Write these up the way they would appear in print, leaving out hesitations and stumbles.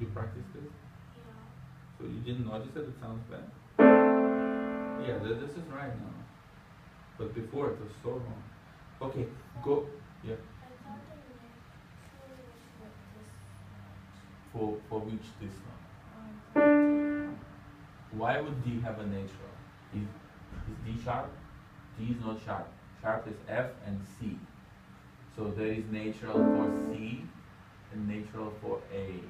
you practice this? Yeah. So you didn't notice that it sounds bad? Yeah, this is right now. But before it was so wrong. Okay, go. Yeah. I thought the next one was like this much. For which this one? Um, Why would D have a natural? Is D sharp? D is not sharp. Sharp is F and C. So there is natural for C and natural for A.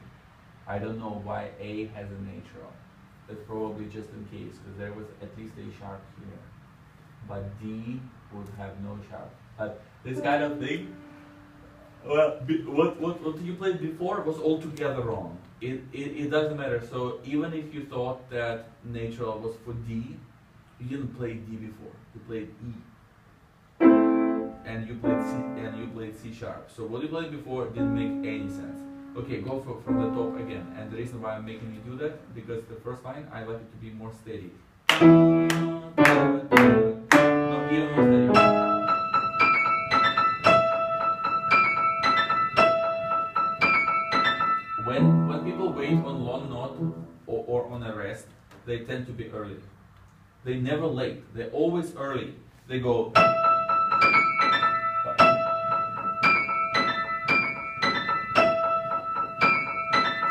I don't know why A has a natural. That's probably just in case, because there was at least a sharp here. But D would have no sharp. But this kind of thing, well, what you played before was altogether wrong. It doesn't matter. So even if you thought that natural was for D, you didn't play D before. You played E. And you played C sharp. So what you played before didn't make any sense. Okay, go from the top again. And the reason why I'm making you do that, because the first line I like it to be more steady. No, even more steady. When people wait on long note or on a rest, they tend to be early. They never late. They're always early. They go.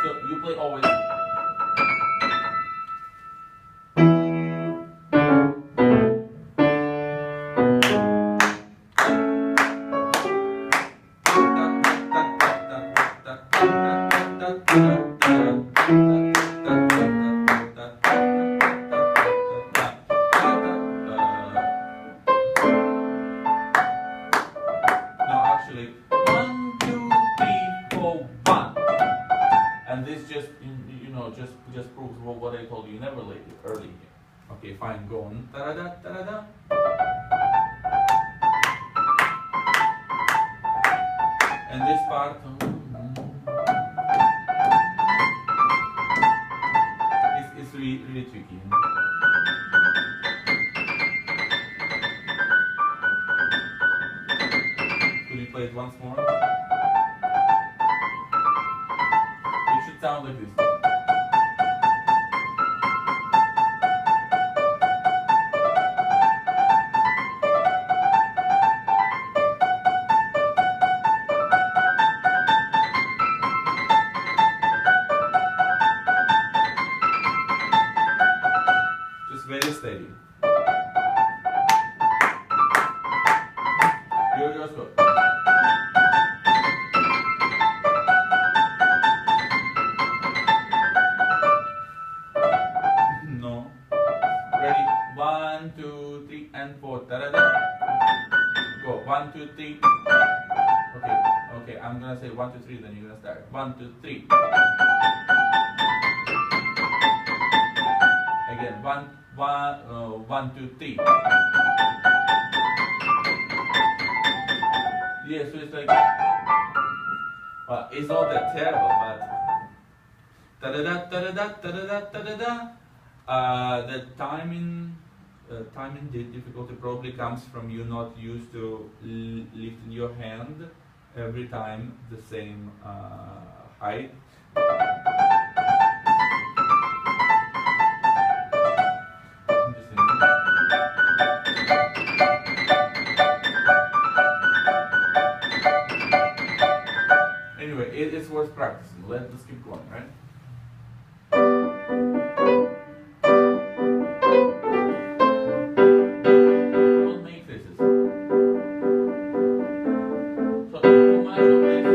So you play always. Just proves what I told you. You never late early here. Okay, fine. Go on. Ta-da-da, ta-da-da. And this part is really tricky. Could you play it once more? It should sound like this. Very steady. You just go. No. Ready? 1, 2, 3, and 4. Ta-da-da. Go. 1, 2, 3. Okay. Okay. I'm gonna say 1, 2, 3. Then you're gonna start. 1, 2, 3. Again. 1, 2, 3. Yeah, so it's like, it's not that terrible, but da-da-da, da-da-da, da-da-da, da-da-da. The timing difficulty probably comes from you not used to lifting your hand every time the same height. Anyway, it's worth practicing. Let's keep going, right? Don't make faces. So too much of this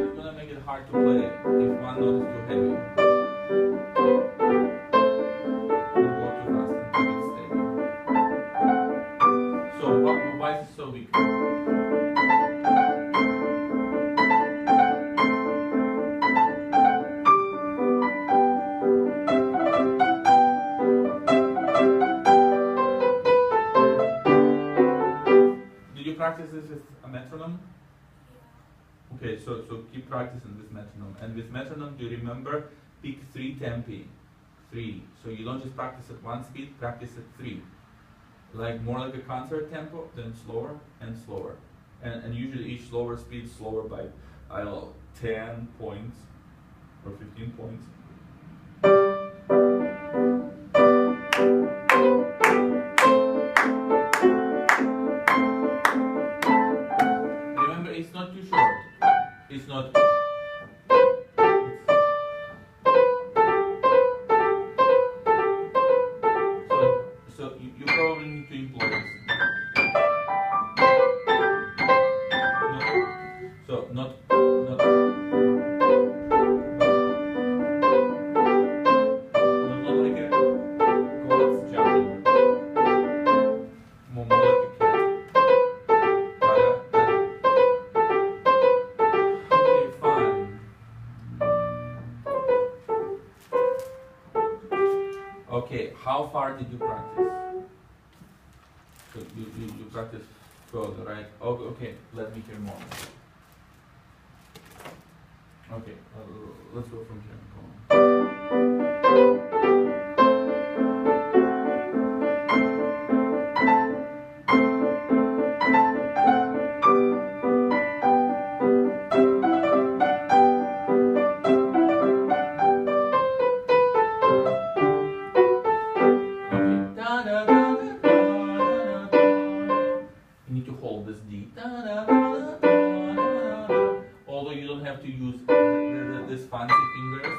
is gonna make it hard to play if one note is too heavy. Don't go too fast and keep it steady. So why is it so weak? Practice this with a metronome? yeah. Okay, so keep practicing with metronome. And with metronome, do you remember, pick 3 tempi. 3. So you don't just practice at 1 speed, practice at 3. Like more like a concert tempo, then slower and slower. And usually each slower speed slower by, I don't know, 10 points. for 15 points. Remember, it's not too short. It's not. So you probably need to employ this. So not like a god's jumping. More like a cat. Okay, fine. Okay, how far did you practice? So you practice further, right? Okay, let me hear more. Okay, let's go from here. Go on. Okay. Da da da da da da da. You need to hold this D. Da da da da da da. Although you don't have to use these fancy fingers,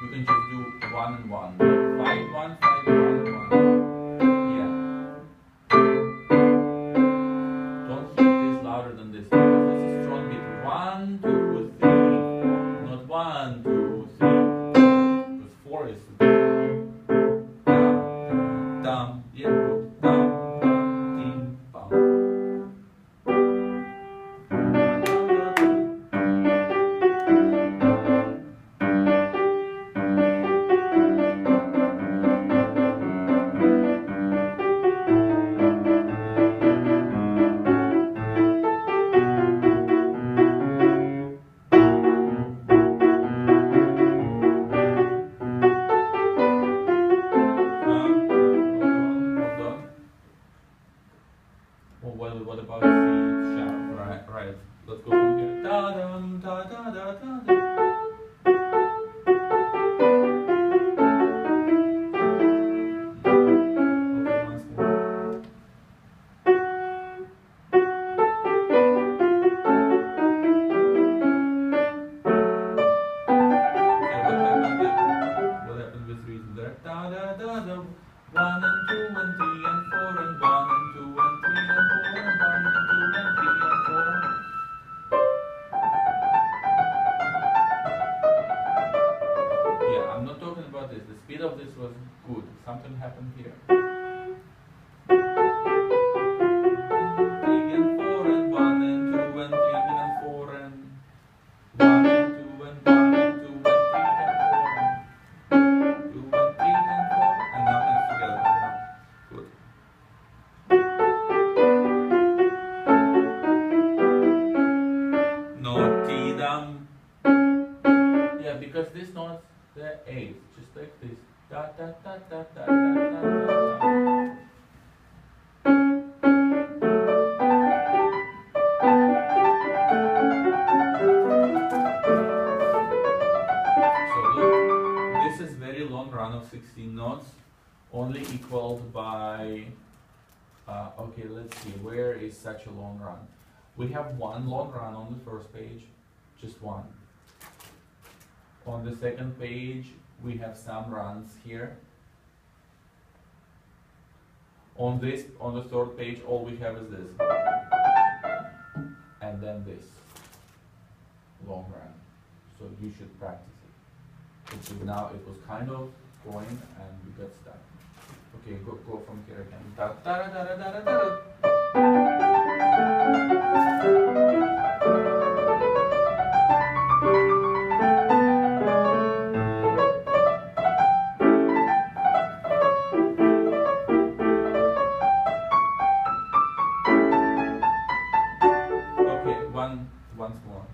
you can just do 1 and 1. 5 1 5 1 1. Yeah. Don't hit this louder than this because this is strong beat. 1 2 3 4. Not 1 2 3. Because 4 is dum. Yeah. Dum dum ding bum. What about C sharp? Right. Let's go from here. Da dum da da da da da. Okay, once more. What happened with reason there? Da da da da. 1 and 2 and 3 and 4 and 1 and 2 and 3 and 4 and 1 and 2 and 3 and 4. Yeah, I'm not talking about this. The speed of this was good. Something happened here. 3 and 4 and 1 and 2 and 3 and 4 and 1 and 2 and 1 and 2 and 3 and 4 and 2 and 3 and 4 and now it's together. Good. Naughty dum. Yeah, because this notes the 8, just like this. Da da da da da da da da. So look, this is very long run of 16 notes, only equaled by. Okay, let's see. Where is such a long run? We have one long run on the first page, just one. On the second page, we have some runs here. On the third page, all we have is this, and then this long run. So you should practice it. Because now it was kind of going, and we got stuck. Okay, go from here again. Da da da da da da da. Once more.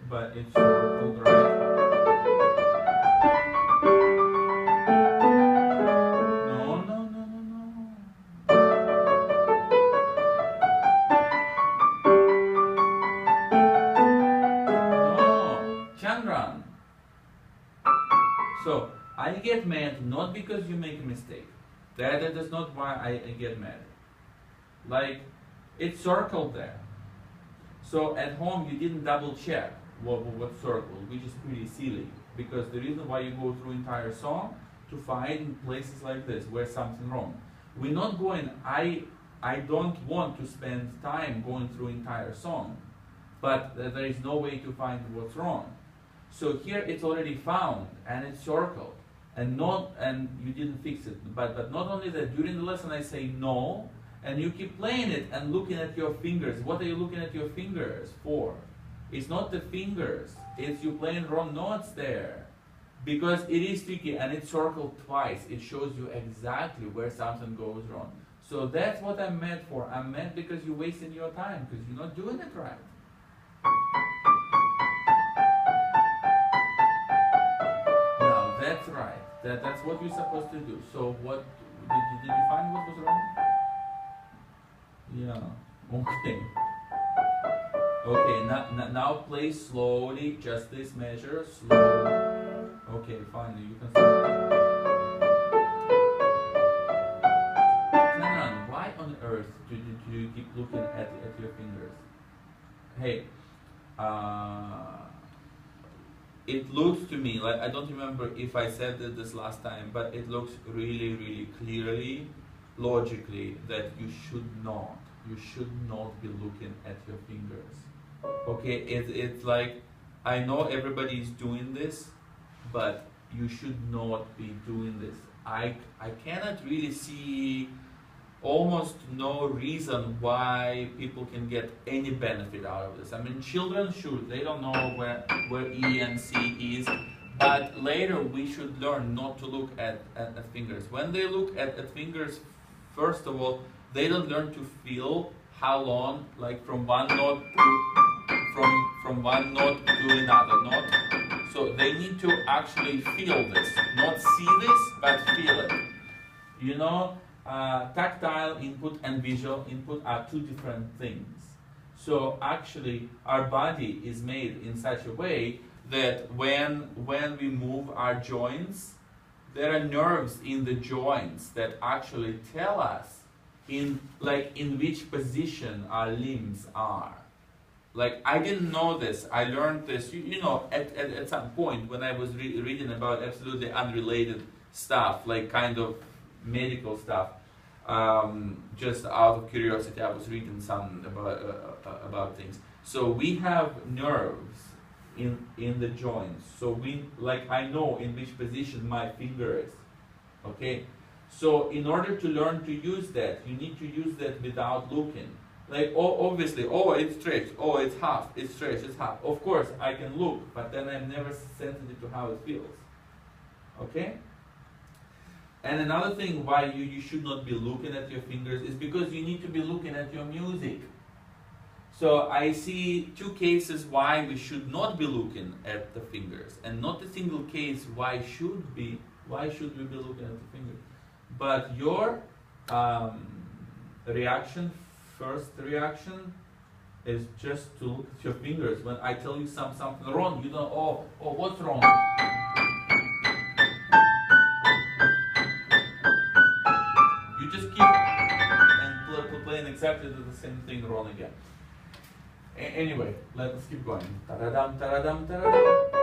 But it's circled, right? mad not because you make a mistake. That's not why I get mad. Like, it's circled there. So at home you didn't double check what circled, which is pretty silly. Because the reason why you go through entire song to find places like this where something wrong. We're not going, I don't want to spend time going through entire song, but there is no way to find what's wrong. So here it's already found and it's circled, and you didn't fix it. But not only that, during the lesson I say no, and you keep playing it and looking at your fingers. What are you looking at your fingers for? It's not the fingers, it's you playing wrong notes there. Because it is tricky and it's circled twice. It shows you exactly where something goes wrong. So that's what I'm mad for. I'm mad because you're wasting your time, because you're not doing it right. Now that's right. That's what you're supposed to do. So what did you find what was wrong? Yeah. Okay. Okay, now play slowly, just this measure, slowly. Okay, finally, you can start. Turn around. Why on earth do you keep looking at your fingers? Hey, it looks to me like, I don't remember if I said this last time, but it looks really, really clearly, logically, that you should not be looking at your fingers. Okay, it's like, I know everybody is doing this, but you should not be doing this. I cannot really see almost no reason why people can get any benefit out of this. I mean, children should, they don't know where E and C is, but later we should learn not to look at fingers. When they look at fingers, first of all, they don't learn to feel how long, like from one note to another note. So they need to actually feel this, not see this, but feel it. You know, tactile input and visual input are two different things. So actually, our body is made in such a way that when we move our joints, there are nerves in the joints that actually tell us in which position our limbs are. Like, I didn't know this. I learned this, you know, at some point when I was reading about absolutely unrelated stuff, like kind of medical stuff. Just out of curiosity, I was reading some about things. So we have nerves in the joints. So I know in which position my finger is. Okay. So in order to learn to use that, you need to use that without looking. Like, obviously, it's stretched, it's half, it's stretched, it's half. Of course, I can look, but then I'm never sensitive to how it feels. Okay? And another thing why you should not be looking at your fingers is because you need to be looking at your music. So I see two cases why we should not be looking at the fingers, and not a single case why should we be looking at the fingers. But your first reaction is just to look at your fingers. When I tell you something wrong, you don't, what's wrong? You just keep and playing exactly the same thing wrong again. Anyway, let's keep going. Ta-da-dum, ta-da-dum, ta-da-dum.